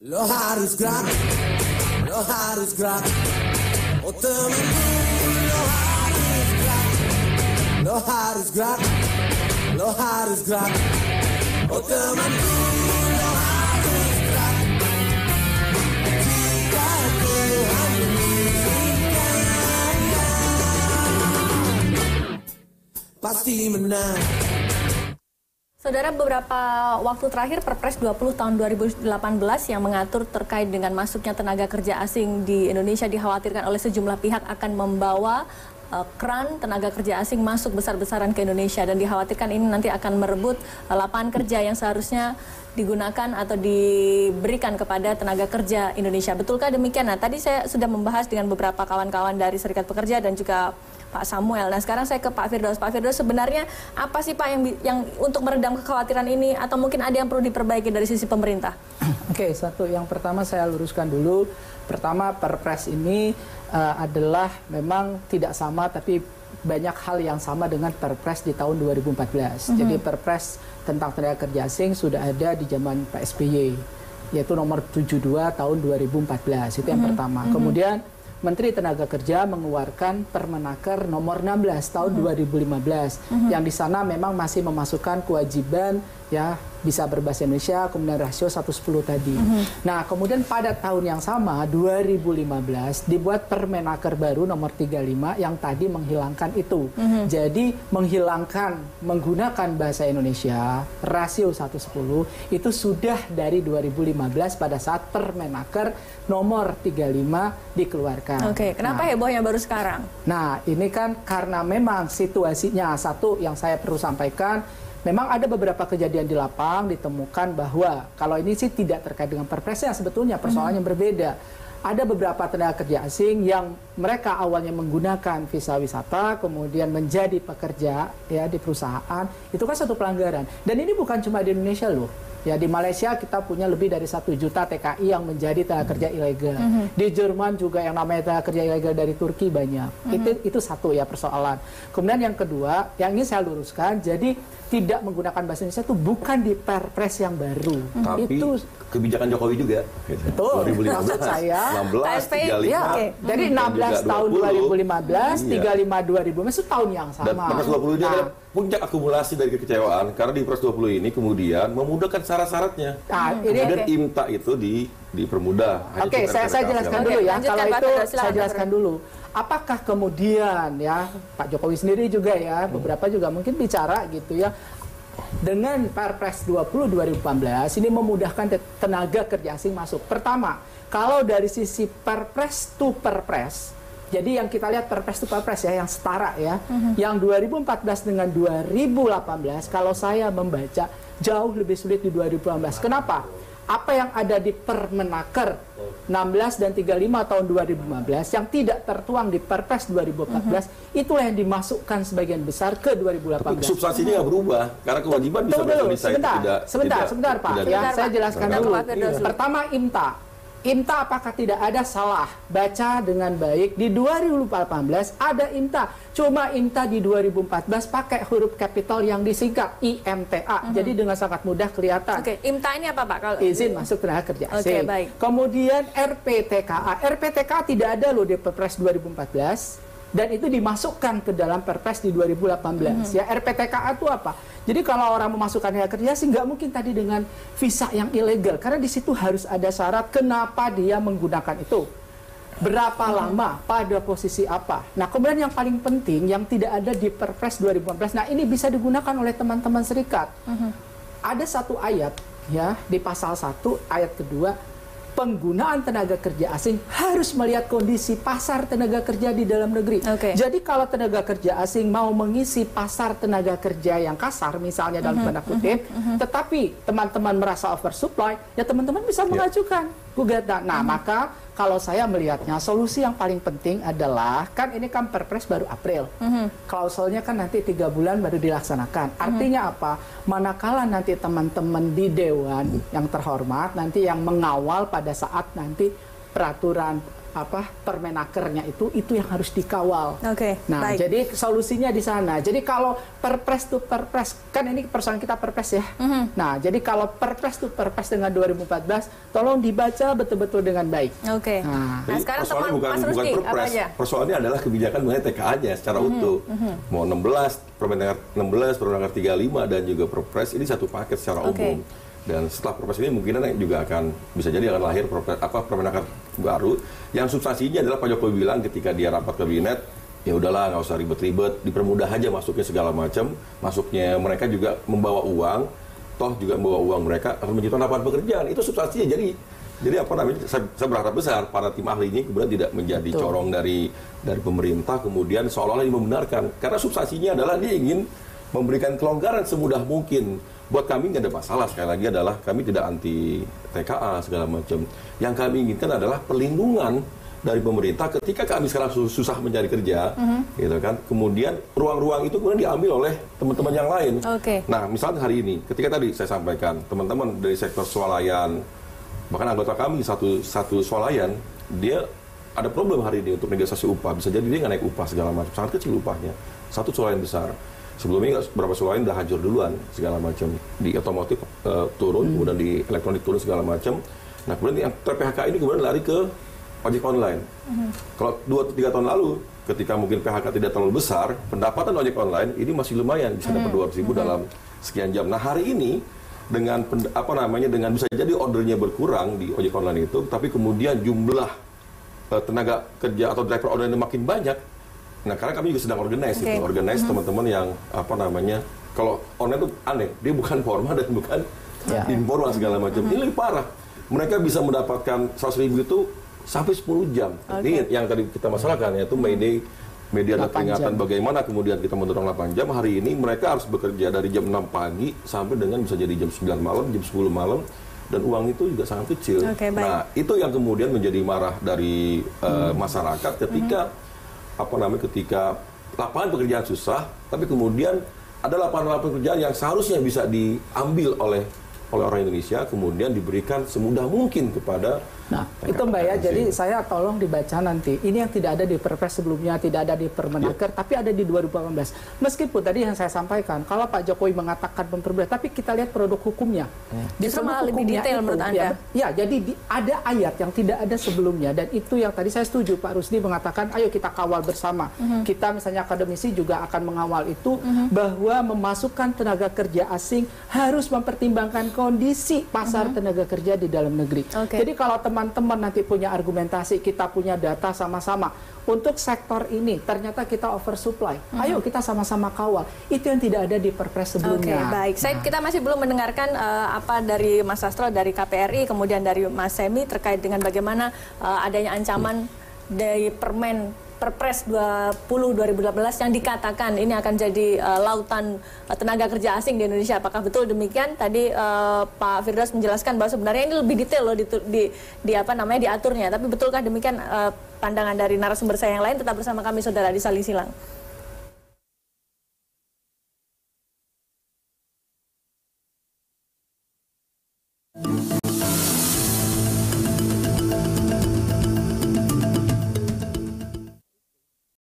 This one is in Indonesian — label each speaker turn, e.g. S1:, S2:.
S1: Lo harus gerak, lo harus gerak. Oh temanku, lo harus gerak, lo harus gerak, lo harus gerak. Oh temanku, lo harus gerak. Jika Tuhan mengizinkannya, pasti menang.
S2: Saudara, beberapa waktu terakhir Perpres 20 tahun 2018 yang mengatur terkait dengan masuknya tenaga kerja asing di Indonesia dikhawatirkan oleh sejumlah pihak akan membawa keran tenaga kerja asing masuk besar-besaran ke Indonesia, dan dikhawatirkan ini nanti akan merebut lapangan kerja yang seharusnya digunakan atau diberikan kepada tenaga kerja Indonesia. Betulkah demikian? Nah, tadi saya sudah membahas dengan beberapa kawan-kawan dari Serikat Pekerja dan juga Pak Samuel. Nah, sekarang saya ke Pak Firdaus. Pak Firdaus, sebenarnya apa sih Pak yang untuk meredam kekhawatiran ini, atau mungkin ada yang perlu diperbaiki dari sisi pemerintah?
S3: Oke, satu yang pertama saya luruskan dulu. Pertama, Perpres ini adalah memang tidak sama, tapi banyak hal yang sama dengan Perpres di tahun 2014. Jadi Perpres tentang tenaga kerja asing sudah ada di zaman Pak SBY, yaitu nomor 72 tahun 2014. Itu yang pertama. Kemudian Menteri Tenaga Kerja mengeluarkan Permenaker nomor 16 tahun 2015 yang di sana memang masih memasukkan kewajiban ya bisa berbahasa Indonesia, kemudian rasio 1:10 tadi. Nah, kemudian pada tahun yang sama 2015 dibuat Permenaker baru nomor 35 yang tadi menghilangkan itu. Jadi menghilangkan menggunakan bahasa Indonesia rasio 1:10 itu sudah dari 2015 pada saat Permenaker nomor 35 dikeluarkan.
S2: Oke, kenapa hebohnya baru sekarang?
S3: Nah, ini kan karena memang situasinya, satu yang saya perlu sampaikan, memang ada beberapa kejadian di lapang ditemukan bahwa kalau ini sih tidak terkait dengan Perpresnya, sebetulnya persoalannya berbeda. Ada beberapa tenaga kerja asing yang mereka awalnya menggunakan visa wisata, kemudian menjadi pekerja ya di perusahaan, itu kan satu pelanggaran. Dan ini bukan cuma di Indonesia loh. Ya, di Malaysia kita punya lebih dari 1 juta TKI yang menjadi tenaga kerja ilegal. Di Jerman juga yang namanya tenaga kerja ilegal dari Turki banyak. Itu satu ya persoalan. Kemudian yang kedua, yang ingin saya luruskan, jadi tidak menggunakan bahasa Indonesia itu bukan di Perpres yang baru.
S4: Tapi
S3: itu
S4: kebijakan Jokowi juga.
S3: Betul.
S4: 2015,
S3: Maksud saya,
S4: 16, 35.
S3: ya, dari 16 tahun 2015, 35 2015 itu tahun yang sama.
S4: Dan Perpres 20 ini adalah puncak akumulasi dari kekecewaan karena di Perpres 20 ini kemudian memudahkan syarat-syaratnya.
S3: Nah, ini
S4: kemudian IMTA itu dipermudah.
S3: Oke, saya jelaskan dulu ya.
S2: Lanjutkan,
S3: Kalau
S2: Pak
S3: itu
S2: Firdaus, silakan,
S3: saya jelaskan dulu. Apakah kemudian ya Pak Jokowi sendiri juga ya, beberapa juga mungkin bicara gitu ya, dengan Perpres 20 2018 ini memudahkan tenaga kerja asing masuk. Pertama, kalau dari sisi Perpres to Perpres, jadi yang kita lihat Perpres to Perpres ya, yang setara ya, yang 2014 dengan 2018, kalau saya membaca jauh lebih sulit di 2018. Kenapa? Apa yang ada di Permenaker 16 dan 35 tahun 2015 yang tidak tertuang di Perpres 2014, itulah yang dimasukkan sebagian besar ke 2018.
S4: Tapi substansinya nggak berubah karena kewajiban bisa
S3: Sebentar Pak, ya saya jelaskan dulu. Pertama, IMTA apakah tidak ada salah baca dengan baik? Di 2018 ada IMTA, cuma IMTA di 2014 pakai huruf kapital yang disingkat IMTA. Jadi dengan sangat mudah kelihatan.
S2: Oke, IMTA ini apa Pak? Kalau
S3: izin masuk tenaga kerja asing.
S2: Oke, baik.
S3: Kemudian RPTKA tidak ada loh di Perpres 2014. Dan itu dimasukkan ke dalam Perpres di 2018. Ya, RPTKA itu apa? Jadi kalau orang memasukkan tenaga kerja sih nggak mungkin tadi dengan visa yang ilegal, karena di situ harus ada syarat kenapa dia menggunakan itu, berapa lama, pada posisi apa. Nah, kemudian yang paling penting yang tidak ada di Perpres 2018. Nah, ini bisa digunakan oleh teman-teman serikat. Ada satu ayat ya di pasal 1 ayat kedua. Penggunaan tenaga kerja asing harus melihat kondisi pasar tenaga kerja di dalam negeri. Jadi kalau tenaga kerja asing mau mengisi pasar tenaga kerja yang kasar, misalnya dalam tanda kutip, tetapi teman-teman merasa oversupply, ya teman-teman bisa mengajukan gugatan. Nah, maka kalau saya melihatnya solusi yang paling penting adalah, kan ini kan Perpres baru April, klausulnya kan nanti 3 bulan baru dilaksanakan. Artinya apa? Manakala nanti teman-teman di Dewan yang terhormat nanti yang mengawal pada saat nanti peraturan Permenakernya itu yang harus dikawal.
S2: Oke,
S3: Nah,
S2: baik.
S3: jadi solusinya di sana. Jadi kalau perpres to perpres, kan ini persoalan kita perpres ya. Nah, jadi kalau perpres to perpres dengan 2014, tolong dibaca betul-betul dengan baik.
S2: Oke.
S3: Nah,
S4: Jadi
S2: sekarang
S4: persoalannya
S2: teman
S4: bukan
S2: Mas Rusdi, apa
S4: perpres,
S2: aja?
S4: persoalannya adalah kebijakan mengenai TKA-nya secara utuh. Mau 16, Permenaker 16, Permenaker 35 dan juga perpres ini satu paket secara umum. Dan setelah perpres ini mungkin juga akan bisa jadi akan lahir Permenaker baru yang substansinya adalah Pak Jokowi bilang ketika dia rapat kabinet, ya udahlah nggak usah ribet-ribet, dipermudah aja masuknya segala macam. Masuknya mereka juga membawa uang, toh juga membawa uang mereka akan menciptakan lapangan pekerjaan. Itu substansinya. Jadi apa namanya? Saya berharap besar para tim ahli ini kemudian tidak menjadi corong dari pemerintah kemudian seolah-olah ini membenarkan. Karena substansinya adalah dia ingin memberikan kelonggaran semudah mungkin. Buat kami nggak ada masalah, sekali lagi adalah kami tidak anti TKA segala macam. Yang kami inginkan adalah perlindungan dari pemerintah ketika kami sekarang susah mencari kerja, gitu kan. Kemudian ruang-ruang itu kemudian diambil oleh teman-teman yang lain. Nah, misalnya hari ini, ketika tadi saya sampaikan teman-teman dari sektor swalayan, bahkan anggota kami satu swalayan, dia ada problem hari ini untuk negosiasi upah. Bisa jadi dia nggak naik upah segala macam, sangat kecil upahnya. Satu swalayan besar. Sebelumnya beberapa swalayan udah hancur duluan segala macam, di otomotif turun, kemudian di elektronik turun segala macam. Nah kemudian yang ter-PHK ini kemudian lari ke ojek online. Kalau 2-3 tahun lalu, ketika mungkin PHK tidak terlalu besar, pendapatan ojek online ini masih lumayan, bisa dapat 200.000 dalam sekian jam. Nah hari ini dengan dengan bisa jadi ordernya berkurang di ojek online itu, tapi kemudian jumlah tenaga kerja atau driver online makin banyak. Nah, karena kami juga sedang organize teman-teman yang kalau online itu aneh, dia bukan formal dan bukan informal segala macam. Ini lebih parah. Mereka bisa mendapatkan 100.000 itu sampai 10 jam. Ini yang tadi kita masalahkan, yaitu media dan peringatan bagaimana kemudian kita mendorong 8 jam. Hari ini mereka harus bekerja dari jam 6 pagi sampai dengan bisa jadi jam 9 malam, jam 10 malam. Dan uang itu juga sangat kecil. Nah, itu yang kemudian menjadi marah dari masyarakat ketika ketika lapangan pekerjaan susah, tapi kemudian ada lapangan pekerjaan yang seharusnya bisa diambil oleh orang Indonesia, kemudian diberikan semudah mungkin kepada
S3: itu Mbak ya, jadi saya tolong dibaca nanti. Ini yang tidak ada di Perpres sebelumnya, tidak ada di Permenaker, tapi ada di 2018. Meskipun tadi yang saya sampaikan, kalau Pak Jokowi mengatakan memperberat, tapi kita lihat produk hukumnya. Di
S2: produk lebih detail menurut Anda?
S3: Jadi ada ayat yang tidak ada sebelumnya, dan itu yang tadi saya setuju Pak Rusdi mengatakan, ayo kita kawal bersama. Kita misalnya akademisi juga akan mengawal itu, bahwa memasukkan tenaga kerja asing harus mempertimbangkan kondisi pasar tenaga kerja di dalam negeri. Jadi kalau teman-teman nanti punya argumentasi, kita punya data sama-sama untuk sektor ini, ternyata kita oversupply. Ayo kita sama-sama kawal. Itu yang tidak ada di Perpres sebelumnya.
S2: Baik. Kita masih belum mendengarkan apa dari Mas Sastro, dari KPRI, kemudian dari Mas Semi terkait dengan bagaimana adanya ancaman dari Perpres 20/2018 yang dikatakan ini akan jadi lautan tenaga kerja asing di Indonesia. Apakah betul demikian? Tadi Pak Firdaus menjelaskan bahwa sebenarnya ini lebih detail loh diaturnya. Tapi betulkah demikian pandangan dari narasumber saya yang lain? Tetap bersama kami, Saudara, di Saling Silang.